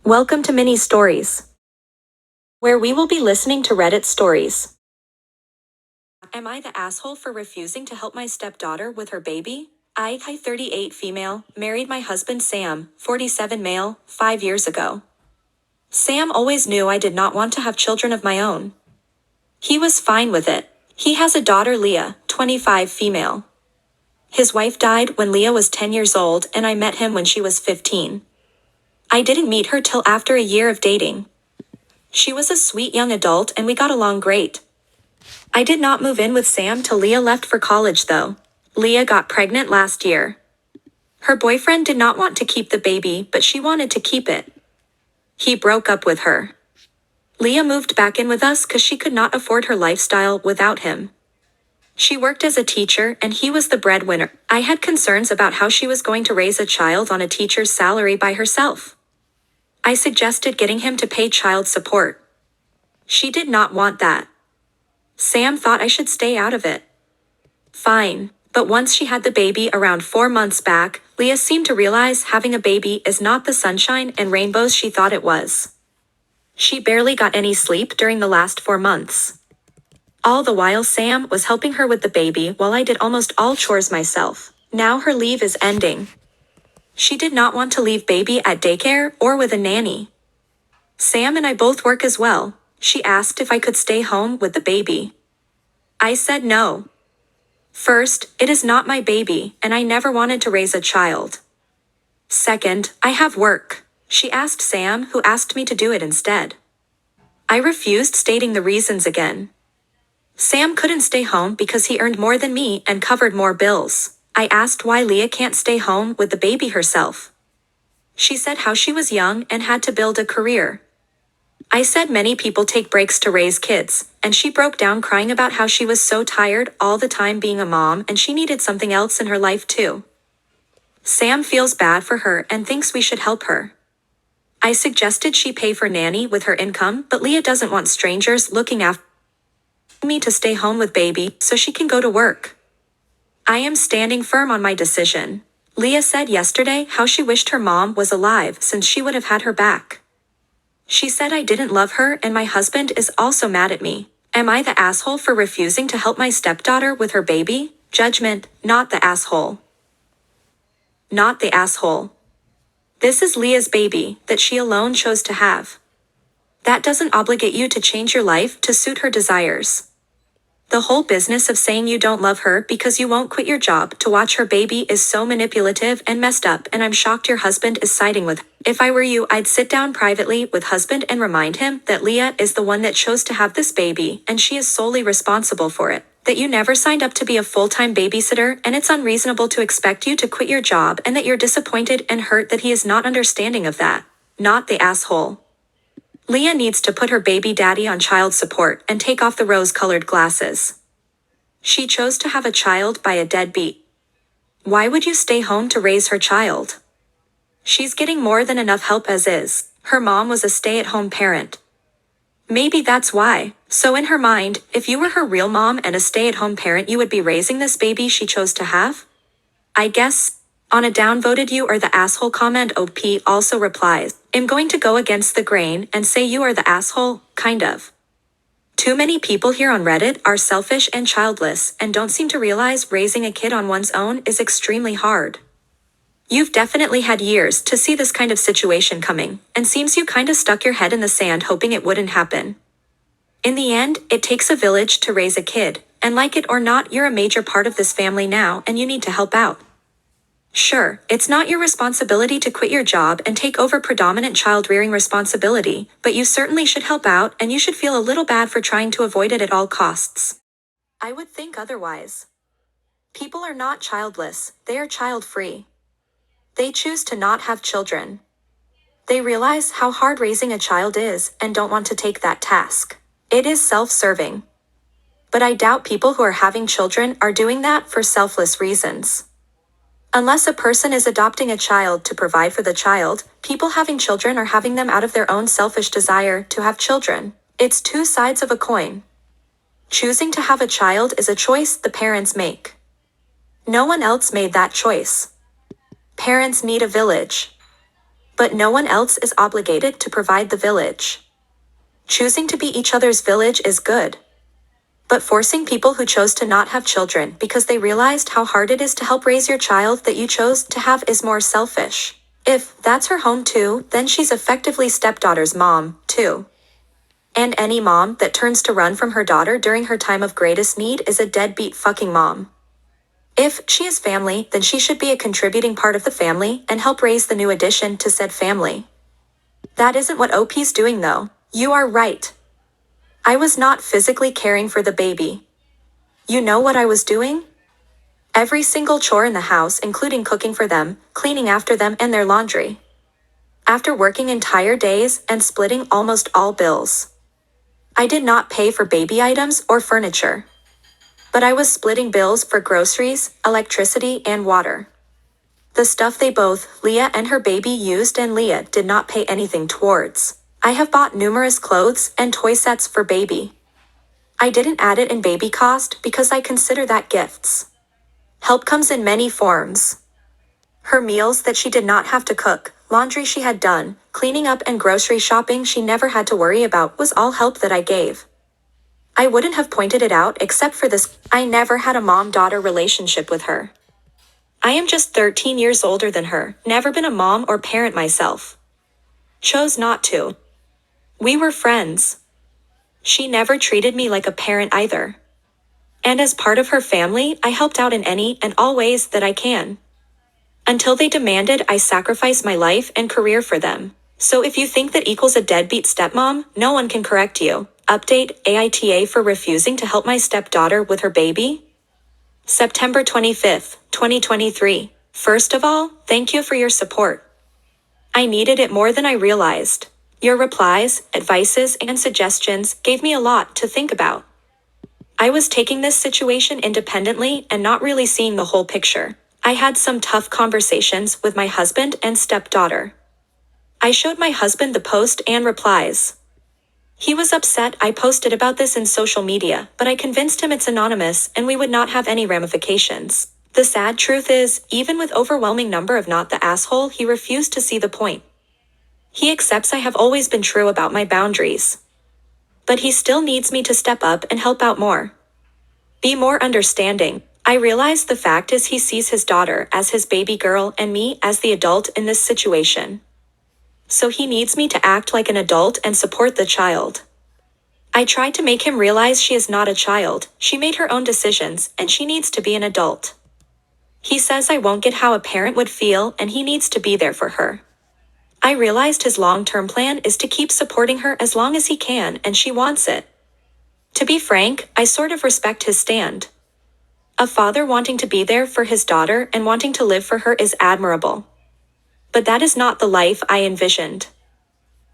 Welcome to Mini Stories, where we will be listening to Reddit stories. Am I the asshole for refusing to help my stepdaughter with her baby? AITA 38 female, married my husband Sam, 47 male, 5 years ago. Sam always knew I did not want to have children of my own. He was fine with it. He has a daughter Leah, 25 female. His wife died when Leah was 10 years old and I met him when she was 15. I didn't meet her till after a year of dating. She was a sweet young adult and we got along great. I did not move in with Sam till Leah left for college though. Leah got pregnant last year. Her boyfriend did not want to keep the baby, but she wanted to keep it. He broke up with her. Leah moved back in with us cause she could not afford her lifestyle without him. She worked as a teacher and he was the breadwinner. I had concerns about how she was going to raise a child on a teacher's salary by herself. I suggested getting him to pay child support. She did not want that. Sam thought I should stay out of it. Fine, but once she had the baby around 4 months back, Leah seemed to realize having a baby is not the sunshine and rainbows she thought it was. She barely got any sleep during the last 4 months. All the while Sam was helping her with the baby while I did almost all chores myself. Now her leave is ending. She did not want to leave baby at daycare or with a nanny. Sam and I both work as well. She asked if I could stay home with the baby. I said no. First, it is not my baby, and I never wanted to raise a child. Second, I have work. She asked Sam, who asked me to do it instead. I refused, stating the reasons again. Sam couldn't stay home because he earned more than me and covered more bills. I asked why Leah can't stay home with the baby herself. She said how she was young and had to build a career. I said many people take breaks to raise kids, and she broke down crying about how she was so tired all the time being a mom and she needed something else in her life too. Sam feels bad for her and thinks we should help her. I suggested she pay for nanny with her income, but Leah doesn't want strangers looking after me to stay home with baby so she can go to work. I am standing firm on my decision. Leah said yesterday how she wished her mom was alive since she would have had her back. She said I didn't love her and my husband is also mad at me. Am I the asshole for refusing to help my stepdaughter with her baby? Judgment, not the asshole. Not the asshole. This is Leah's baby that she alone chose to have. That doesn't obligate you to change your life to suit her desires. The whole business of saying you don't love her because you won't quit your job to watch her baby is so manipulative and messed up, and I'm shocked your husband is siding with her. If I were you, I'd sit down privately with husband and remind him that Leah is the one that chose to have this baby and she is solely responsible for it. That you never signed up to be a full-time babysitter and it's unreasonable to expect you to quit your job, and that you're disappointed and hurt that he is not understanding of that. Not the asshole. Leah needs to put her baby daddy on child support and take off the rose-colored glasses. She chose to have a child by a deadbeat. Why would you stay home to raise her child? She's getting more than enough help as is. Her mom was a stay-at-home parent. Maybe that's why. So in her mind, if you were her real mom and a stay-at-home parent, you would be raising this baby she chose to have? I guess. On a downvoted you are the asshole comment, OP also replies, I'm going to go against the grain and say you are the asshole, kind of. Too many people here on Reddit are selfish and childless and don't seem to realize raising a kid on one's own is extremely hard. You've definitely had years to see this kind of situation coming, and seems you kinda stuck your head in the sand hoping it wouldn't happen. In the end, it takes a village to raise a kid, and like it or not, you're a major part of this family now and you need to help out. Sure, it's not your responsibility to quit your job and take over predominant child-rearing responsibility, but you certainly should help out and you should feel a little bad for trying to avoid it at all costs. I would think otherwise. People are not childless, they are child-free. They choose to not have children. They realize how hard raising a child is and don't want to take that task. It is self-serving. But I doubt people who are having children are doing that for selfless reasons. Unless a person is adopting a child to provide for the child, people having children are having them out of their own selfish desire to have children. It's two sides of a coin. Choosing to have a child is a choice the parents make. No one else made that choice. Parents need a village. But no one else is obligated to provide the village. Choosing to be each other's village is good. But forcing people who chose to not have children because they realized how hard it is to help raise your child that you chose to have is more selfish. If that's her home too, then she's effectively stepdaughter's mom, too. And any mom that turns to run from her daughter during her time of greatest need is a deadbeat fucking mom. If she is family, then she should be a contributing part of the family and help raise the new addition to said family. That isn't what OP's doing though. You are right. I was not physically caring for the baby. You know what I was doing? Every single chore in the house, including cooking for them, cleaning after them and their laundry. After working entire days and splitting almost all bills. I did not pay for baby items or furniture. But I was splitting bills for groceries, electricity, and water. The stuff they both, Leah and her baby, used and Leah did not pay anything towards. I have bought numerous clothes and toy sets for baby. I didn't add it in baby cost because I consider that gifts. Help comes in many forms. Her meals that she did not have to cook, laundry she had done, cleaning up and grocery shopping she never had to worry about was all help that I gave. I wouldn't have pointed it out except for this. I never had a mom-daughter relationship with her. I am just 13 years older than her, never been a mom or parent myself. Chose not to. We were friends. She never treated me like a parent either. And as part of her family, I helped out in any and all ways that I can. Until they demanded I sacrifice my life and career for them. So if you think that equals a deadbeat stepmom, no one can correct you. Update, AITA for refusing to help my stepdaughter with her baby? September 25th, 2023. First of all, thank you for your support. I needed it more than I realized. Your replies, advices, and suggestions gave me a lot to think about. I was taking this situation independently and not really seeing the whole picture. I had some tough conversations with my husband and stepdaughter. I showed my husband the post and replies. He was upset I posted about this in social media, but I convinced him it's anonymous and we would not have any ramifications. The sad truth is, even with overwhelming number of not the asshole, he refused to see the point. He accepts I have always been true about my boundaries. But he still needs me to step up and help out more. Be more understanding. I realize the fact is he sees his daughter as his baby girl and me as the adult in this situation. So he needs me to act like an adult and support the child. I tried to make him realize she is not a child, she made her own decisions, and she needs to be an adult. He says I won't get how a parent would feel and he needs to be there for her. I realized his long-term plan is to keep supporting her as long as he can and she wants it. To be frank, I sort of respect his stand. A father wanting to be there for his daughter and wanting to live for her is admirable. But that is not the life I envisioned.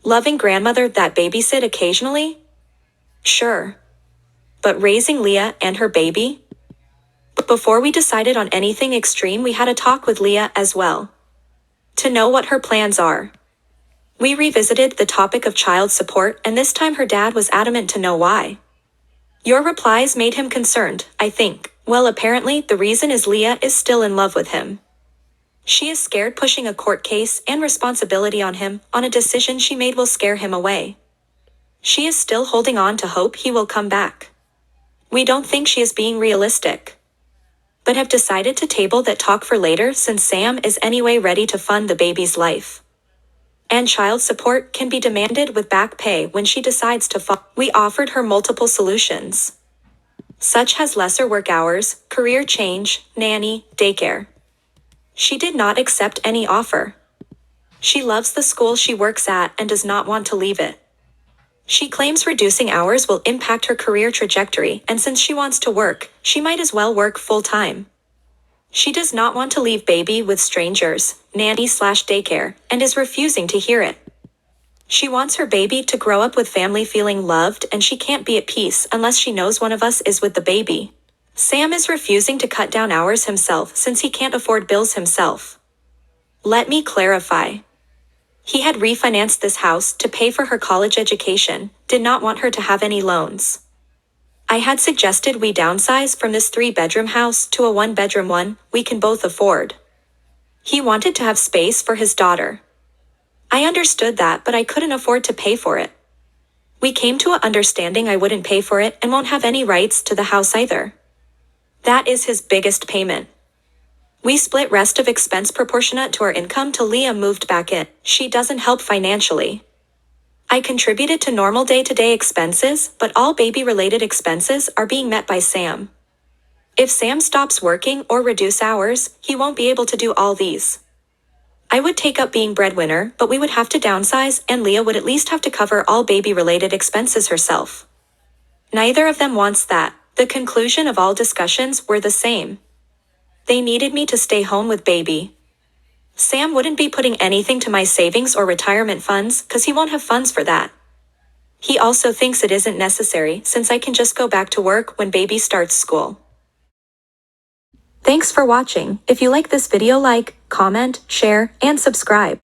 Loving grandmother that babysit occasionally? Sure. But raising Leah and her baby? Before we decided on anything extreme, we had a talk with Leah as well. To know what her plans are. We revisited the topic of child support and this time her dad was adamant to know why. Your replies made him concerned, I think. Well, apparently the reason is Leah is still in love with him. She is scared pushing a court case and responsibility on him on a decision she made will scare him away. She is still holding on to hope he will come back. We don't think she is being realistic. But have decided to table that talk for later since Sam is anyway ready to fund the baby's life. And child support can be demanded with back pay when she decides to We offered her multiple solutions. Such as lesser work hours, career change, nanny, daycare. She did not accept any offer. She loves the school she works at and does not want to leave it. She claims reducing hours will impact her career trajectory, and since she wants to work, she might as well work full-time. She does not want to leave baby with strangers, nanny/daycare, and is refusing to hear it. She wants her baby to grow up with family feeling loved and she can't be at peace unless she knows one of us is with the baby. Sam is refusing to cut down hours himself since he can't afford bills himself. Let me clarify. He had refinanced this house to pay for her college education, did not want her to have any loans. I had suggested we downsize from this 3-bedroom house to a 1-bedroom one we can both afford. He wanted to have space for his daughter. I understood that, but I couldn't afford to pay for it. We came to an understanding I wouldn't pay for it and won't have any rights to the house either. That is his biggest payment. We split rest of expense proportionate to our income till Leah moved back in. She doesn't help financially. I contributed to normal day-to-day expenses, but all baby-related expenses are being met by Sam. If Sam stops working or reduce hours, he won't be able to do all these. I would take up being breadwinner, but we would have to downsize and Leah would at least have to cover all baby-related expenses herself. Neither of them wants that. The conclusion of all discussions were the same. They needed me to stay home with baby. Sam wouldn't be putting anything to my savings or retirement funds, cause he won't have funds for that. He also thinks it isn't necessary since I can just go back to work when baby starts school. Thanks for watching. If you like this video, like, comment, share, and subscribe.